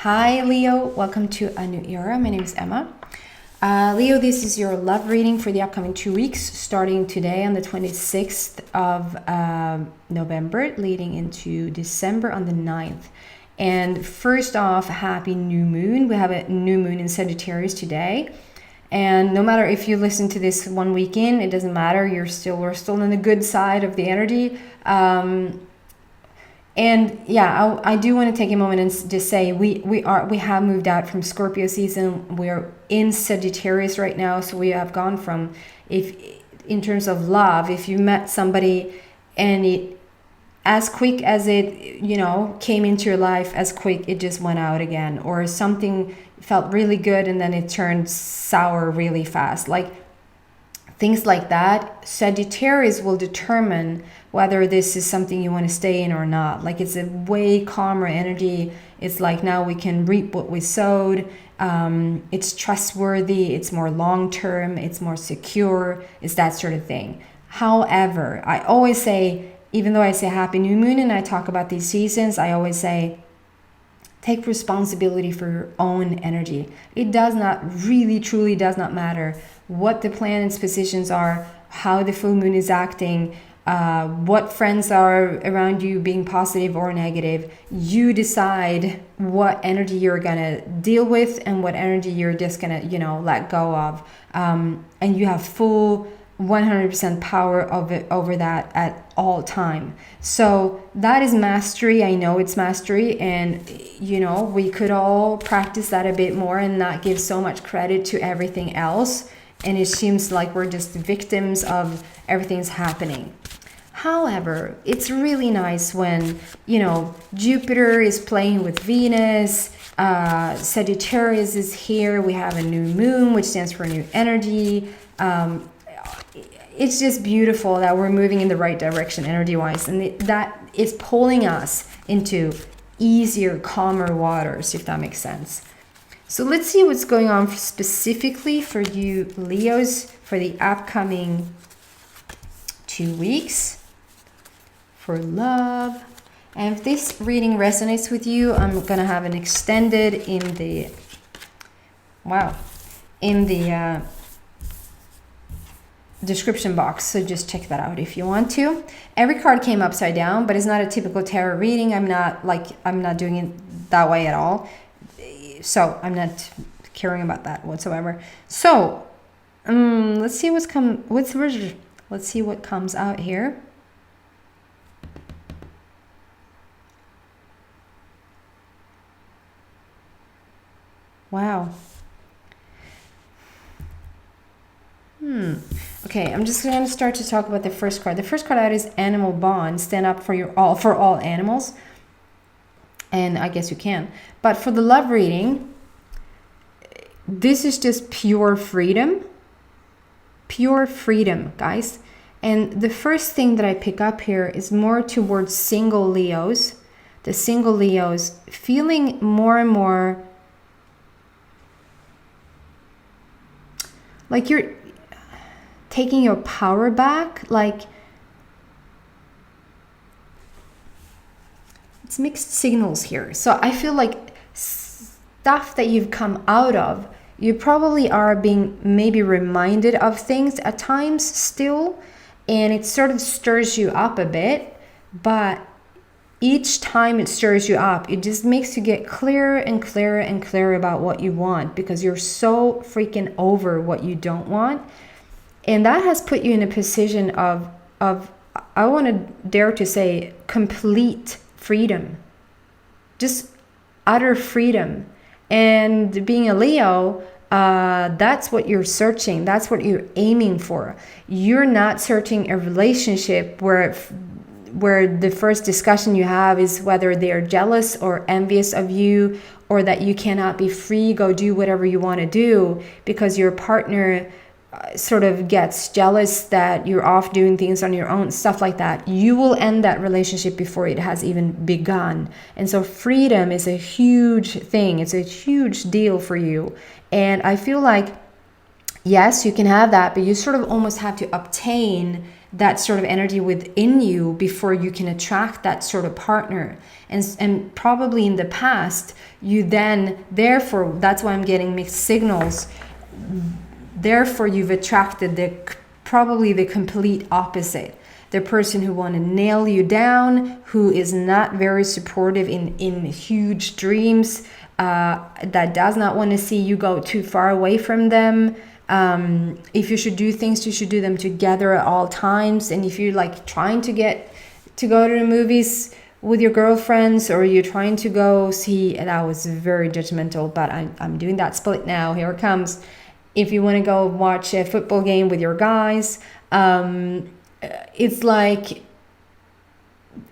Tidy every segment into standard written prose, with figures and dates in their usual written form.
Hi Leo, welcome to a new era. My name is Emma. Leo, this is your love reading for the upcoming 2 weeks, starting today on the 26th of November, leading into December on the 9th. And first off, happy new moon. We have a new moon in Sagittarius today. And no matter if you listen to this 1 week in, it doesn't matter. We're still on the good side of the energy. And yeah, I do want to take a moment and just say we have moved out from Scorpio season. We're in Sagittarius right now, so we have gone from, if in terms of love, if you met somebody and it as quick as it came into your life, as quick it just went out again, or something felt really good and then it turned sour really fast, like things like that. Sagittarius will determine whether this is something you want to stay in or not. Like, it's a way calmer energy. It's like, now we can reap what we sowed. It's trustworthy. It's more long-term. It's more secure. It's that sort of thing. However, I always say, even though I say happy new moon and I talk about these seasons, I always say, take responsibility for your own energy. It does not really, truly does not matter what the planet's positions are, how the full moon is acting, what friends are around you being positive or negative. You decide what energy you're gonna deal with and what energy you're just gonna let go of, and you have full 100% power over that at all time. So that is mastery. I know it's mastery, and we could all practice that a bit more and not give so much credit to everything else, and it seems like we're just victims of everything's happening. However, it's really nice when Jupiter is playing with Venus, Sagittarius is here, we have a new moon, which stands for new energy. It's just beautiful that we're moving in the right direction energy-wise, and that is pulling us into easier, calmer waters, if that makes sense. So let's see what's going on specifically for you Leos for the upcoming 2 weeks for love. And if this reading resonates with you, I'm gonna have an extended in the description box, so just check that out if you want to. Every card came upside down, but it's not a typical tarot reading. I'm not doing it that way at all, so I'm not caring about that whatsoever. So let's see what comes out here. Wow. Okay, I'm just going to start to talk about the first card. The first card out is Animal Bond. Stand up for all animals. And I guess you can. But for the love reading, this is just pure freedom. Pure freedom, guys. And the first thing that I pick up here is more towards single Leos. The single Leos feeling more and more like you're taking your power back. Like, it's mixed signals here. So I feel like stuff that you've come out of, you probably are being maybe reminded of things at times still, and it sort of stirs you up a bit, but each time it stirs you up, it just makes you get clearer and clearer and clearer about what you want, because you're so freaking over what you don't want. And that has put you in a position of I want to dare to say, complete freedom. Just utter freedom. And being a Leo, that's what you're searching. That's what you're aiming for. You're not searching a relationship where the first discussion you have is whether they are jealous or envious of you, or that you cannot be free, go do whatever you want to do because your partner sort of gets jealous that you're off doing things on your own, stuff like that. You will end that relationship before it has even begun. And so freedom is a huge thing. It's a huge deal for you. And I feel like, yes, you can have that, but you sort of almost have to obtain that sort of energy within you before you can attract that sort of partner. And probably in the past, you then, therefore, that's why I'm getting mixed signals. Therefore, you've attracted probably the complete opposite. The person who want to nail you down, who is not very supportive in huge dreams, that does not want to see you go too far away from them. If you should do things, you should do them together at all times. And if you're like trying to get to go to the movies with your girlfriends, or you're trying to go see, and I was very judgmental, but I'm doing that split now. Here it comes. If you want to go watch a football game with your guys, it's like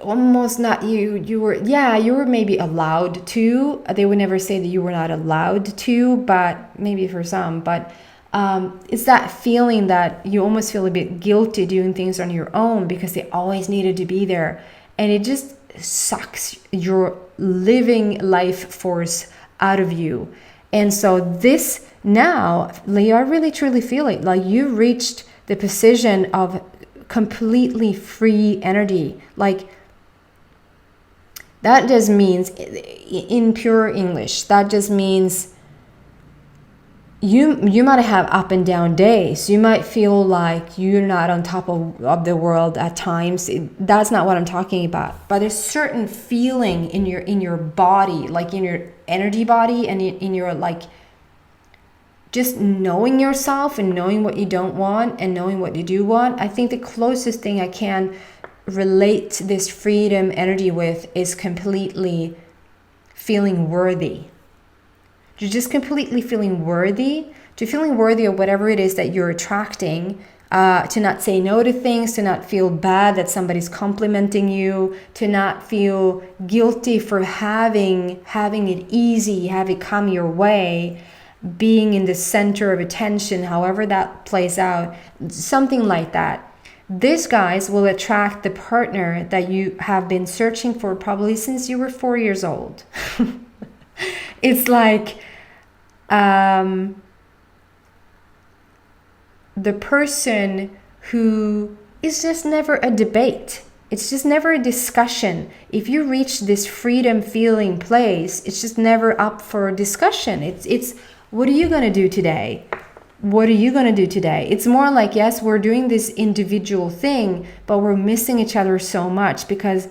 almost not you were maybe allowed to. They would never say that you were not allowed to, but maybe for some. But it's that feeling that you almost feel a bit guilty doing things on your own because they always needed to be there, and it just sucks your living life force out of you. And so this now, Leo, I really truly feel it, like you reached the position of completely free energy. Like that just means, in pure English, that just means you might have up and down days. You might feel like you're not on top of the world at times. That's not what I'm talking about. But there's certain feeling in your body, like in your energy body, and in your like just knowing yourself and knowing what you don't want and knowing what you do want. I think the closest thing I can relate this freedom energy with is completely feeling worthy. You're just completely feeling worthy, to feeling worthy of whatever it is that you're attracting, to not say no to things, to not feel bad that somebody's complimenting you, to not feel guilty for having it easy, have it come your way, being in the center of attention, however that plays out, something like that. This, guys, will attract the partner that you have been searching for probably since you were 4 years old. It's like the person who is just never a debate. It's just never a discussion. If you reach this freedom feeling place, it's just never up for discussion. It's what are you going to do today? What are you going to do today? It's more like, yes, we're doing this individual thing, but we're missing each other so much, because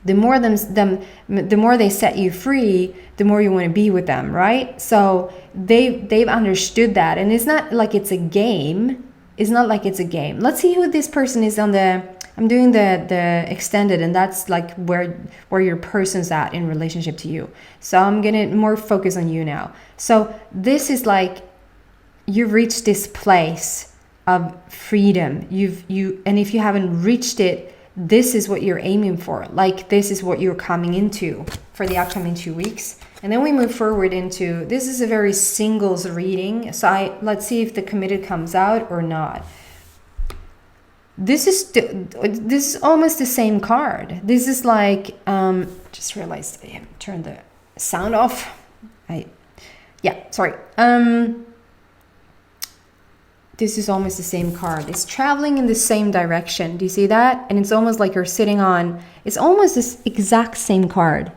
the more they set you free, the more you want to be with them, right? So they've understood that, and it's not like it's a game. It's not like it's a game. Let's see who this person is on the. I'm doing the extended, and that's like where your person's at in relationship to you. So I'm gonna more focus on you now. So this is like you've reached this place of freedom. And if you haven't reached it, this is what you're aiming for. Like this is what you're coming into for the upcoming 2 weeks. And then we move forward into, this is a very singles reading. So let's see if the committed comes out or not. This is almost the same card. This is like, just realized I turned the sound off. Sorry. This is almost the same card. It's traveling in the same direction. Do you see that? And it's almost like you're sitting on, it's almost this exact same card.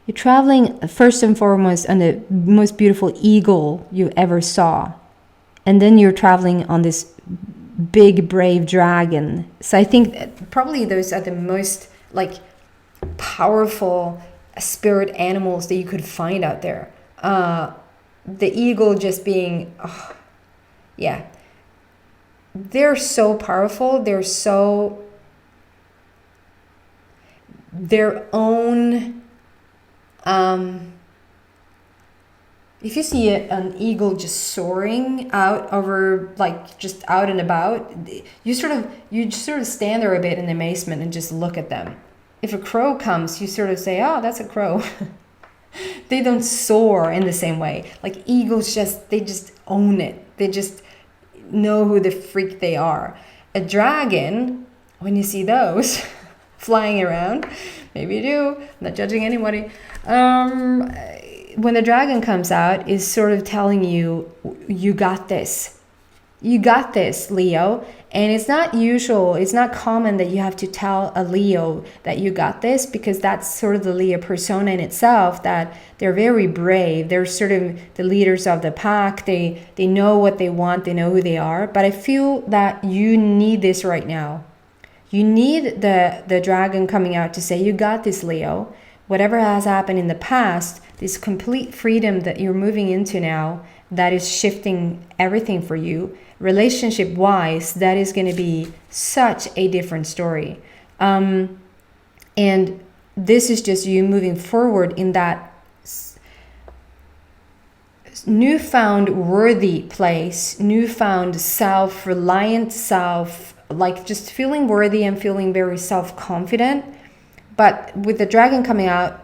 You're traveling first and foremost on the most beautiful eagle you ever saw. And then you're traveling on this big, brave dragon. So I think that probably those are the most like powerful spirit animals that you could find out there. The eagle just being... yeah, they're so powerful. They're so their own. If you see an eagle just soaring out over, like just out and about, you sort of stand there a bit in amazement and just look at them. If a crow comes, you sort of say, "Oh, that's a crow." They don't soar in the same way. Like eagles, they just own it. They just know who the freak they are. A dragon, when you see those flying around, maybe you do, I'm not judging anybody. When the dragon comes out, is sort of telling you, you got this. You got this, Leo. And it's not usual, it's not common that you have to tell a Leo that you got this, because that's sort of the Leo persona in itself, that they're very brave. They're sort of the leaders of the pack. They know what they want. They know who they are. But I feel that you need this right now. You need the dragon coming out to say, you got this, Leo. Whatever has happened in the past, this complete freedom that you're moving into now, that is shifting everything for you. Relationship wise, that is going to be such a different story. And this is just you moving forward in that newfound worthy place, newfound self-reliant like just feeling worthy and feeling very self-confident. But with the dragon coming out,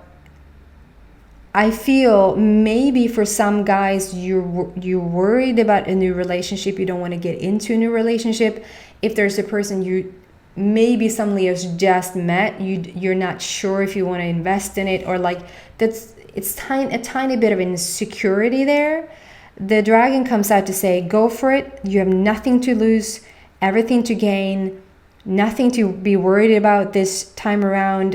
I feel maybe for some guys, you're worried about a new relationship. You don't want to get into a new relationship. If there's a person maybe some Leos just met, you're not sure if you want to invest in it, or like it's a tiny bit of insecurity there. The dragon comes out to say, go for it. You have nothing to lose, everything to gain, nothing to be worried about this time around.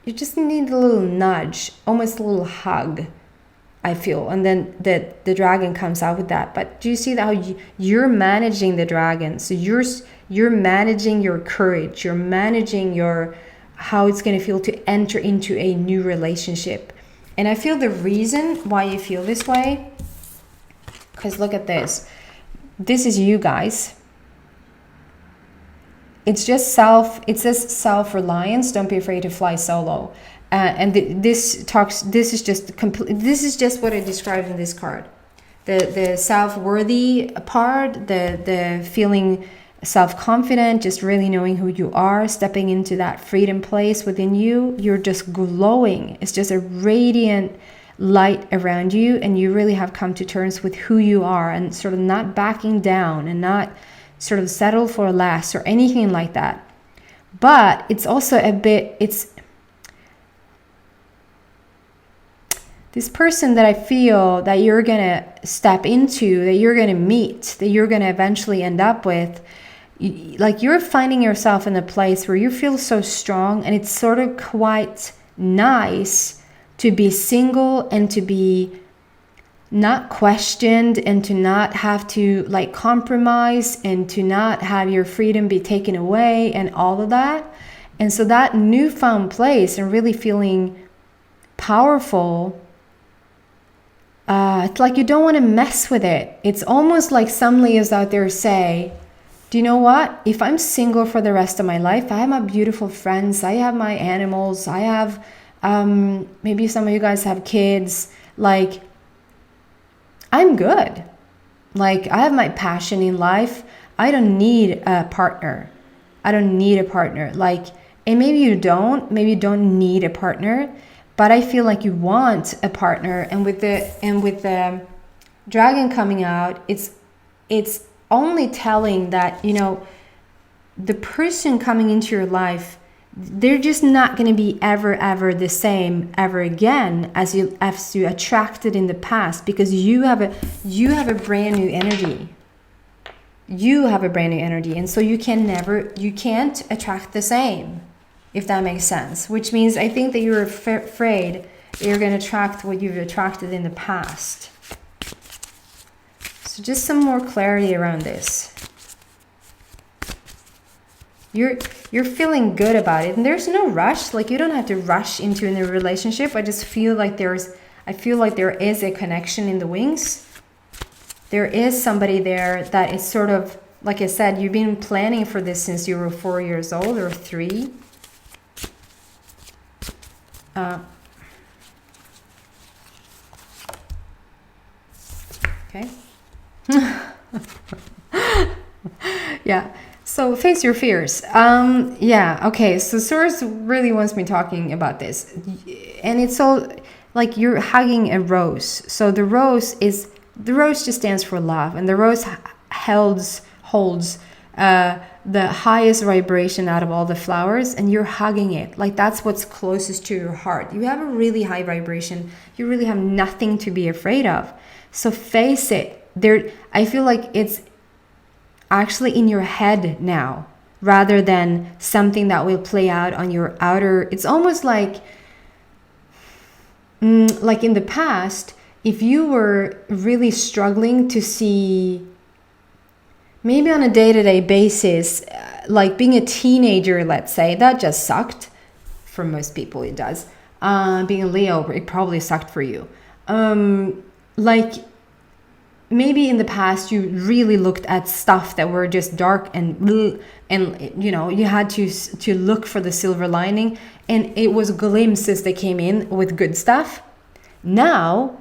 You just need a little nudge, almost a little hug, I feel. And then the dragon comes out with that. But do you see how you're managing the dragon? So you're managing your courage. You're managing how it's going to feel to enter into a new relationship. And I feel the reason why you feel this way, because look at this. This is you guys. It says self-reliance. Don't be afraid to fly solo. This is just what I described in this card. The self-worthy part, the feeling self-confident, just really knowing who you are, stepping into that freedom place within you. You're just glowing. It's just a radiant light around you, and you really have come to terms with who you are, and sort of not backing down and not sort of settle for less or anything like that. But it's also it's this person that I feel that you're gonna step into, that you're gonna meet, that you're gonna eventually end up with. Like, you're finding yourself in a place where you feel so strong, and it's sort of quite nice to be single and to be not questioned, and to not have to like compromise, and to not have your freedom be taken away and all of that. And so that newfound place and really feeling powerful, it's like you don't want to mess with it. It's almost like some Leos out there say, do you know what? If I'm single for the rest of my life, I have my beautiful friends, I have my animals, I have maybe some of you guys have kids, like, I'm good. Like, I have my passion in life. I don't need a partner. Like, and maybe you don't need a partner, but I feel like you want a partner. And with the dragon coming out, it's only telling that, you know, the person coming into your life, they're just not going to be ever the same ever again as you attracted in the past, because you have a brand new energy. And so you can't attract the same, if that makes sense. Which means I think that you're afraid that you're going to attract what you've attracted in the past. So just some more clarity around this. You're feeling good about it, and there's no rush. Like, you don't have to rush into a new relationship. I just feel like there is a connection in the wings. There is somebody there that is sort of, like I said, you've been planning for this since you were 4 years old or 3. Okay. Yeah. So face your fears. Yeah, okay. So Source really wants me talking about this. And it's all like you're hugging a rose. So the rose just stands for love. And the rose holds the highest vibration out of all the flowers. And you're hugging it. Like, that's what's closest to your heart. You have a really high vibration. You really have nothing to be afraid of. So face it. there, I feel like it's actually in your head now, rather than something that will play out on your outer. It's almost like in the past, if you were really struggling to see, maybe on a day-to-day basis, like being a teenager, let's say, that just sucked. For most people it does. Being a Leo, it probably sucked for you. Like maybe in the past you really looked at stuff that were just dark and you know, you had to look for the silver lining, and it was glimpses that came in with good stuff. Now,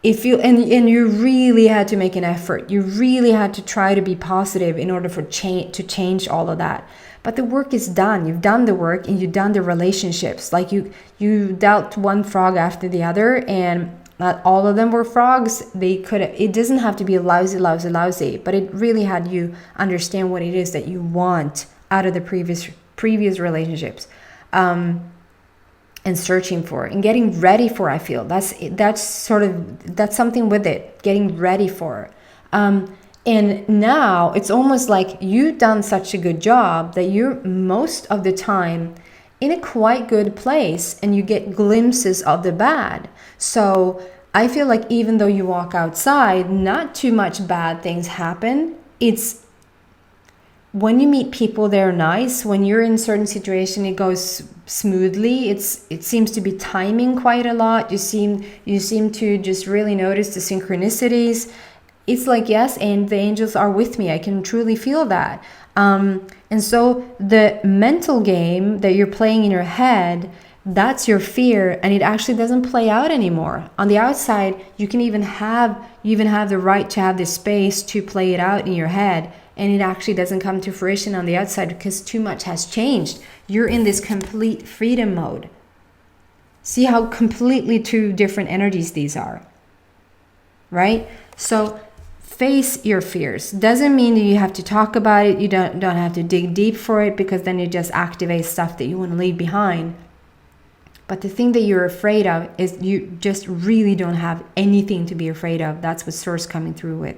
if you and you really had to make an effort, you really had to try to be positive in order for to change all of that. But the work is done. You've done the work, and you've done the relationships. Like you dealt one frog after the other, and not all of them were frogs. They could. It doesn't have to be lousy, but it really had you understand what it is that you want out of the previous relationships, and searching for and getting ready for. I feel that's something with it. Getting ready for. And now it's almost like you've done such a good job that you're most of the time in a quite good place, and you get glimpses of the bad. So I feel like even though you walk outside, not too much bad things happen. It's when you meet people, they're nice. When you're in a certain situation, it goes smoothly. It seems to be timing quite a lot. You seem to just really notice the synchronicities. It's like, yes, and the angels are with me. I can truly feel that. And so the mental game that you're playing in your head, that's your fear, and it actually doesn't play out anymore. On the outside, you even have the right to have the space to play it out in your head, and it actually doesn't come to fruition on the outside because too much has changed. You're in this complete freedom mode. See how completely two different energies these are, right? So face your fears. Doesn't mean that you have to talk about it. You don't have to dig deep for it, because then you just activate stuff that you want to leave behind. But the thing that you're afraid of is you just really don't have anything to be afraid of. That's what Source coming through with.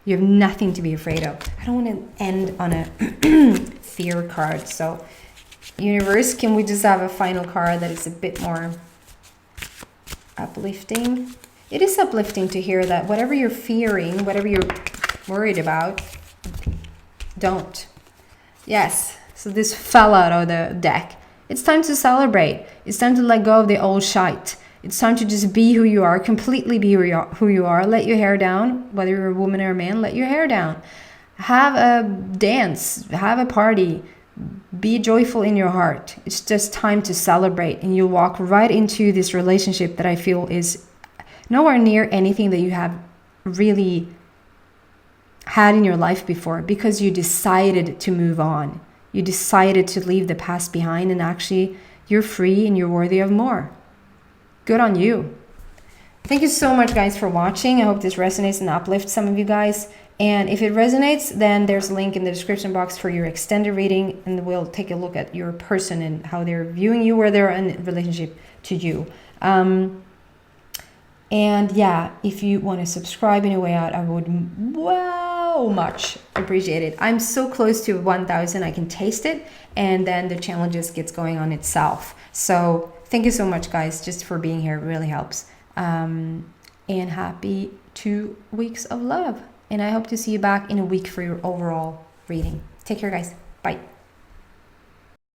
You have nothing to be afraid of. I don't want to end on a fear card. So universe, can we just have a final card that is a bit more uplifting? It is uplifting to hear that whatever you're fearing, whatever you're worried about, don't. Yes, so this fell out of the deck. It's time to celebrate. It's time to let go of the old shite. It's time to just be who you are, completely be who you are. Let your hair down, whether you're a woman or a man, let your hair down. Have a dance, have a party. Be joyful in your heart. It's just time to celebrate, and you'll walk right into this relationship that I feel is nowhere near anything that you have really had in your life before, because you decided to move on. You decided to leave the past behind, and actually you're free and you're worthy of more. Good on you. Thank you so much, guys, for watching. I hope this resonates and uplifts some of you guys. And if it resonates, then there's a link in the description box for your extended reading, and we'll take a look at your person and how they're viewing you, where they're in relationship to you. And yeah, if you want to subscribe in a way out, I would much appreciate it. I'm so close to 1,000, I can taste it, and then the challenge just gets going on itself. So thank you so much, guys, just for being here. It really helps. And happy 2 weeks of love. And I hope to see you back in a week for your overall reading. Take care, guys. Bye.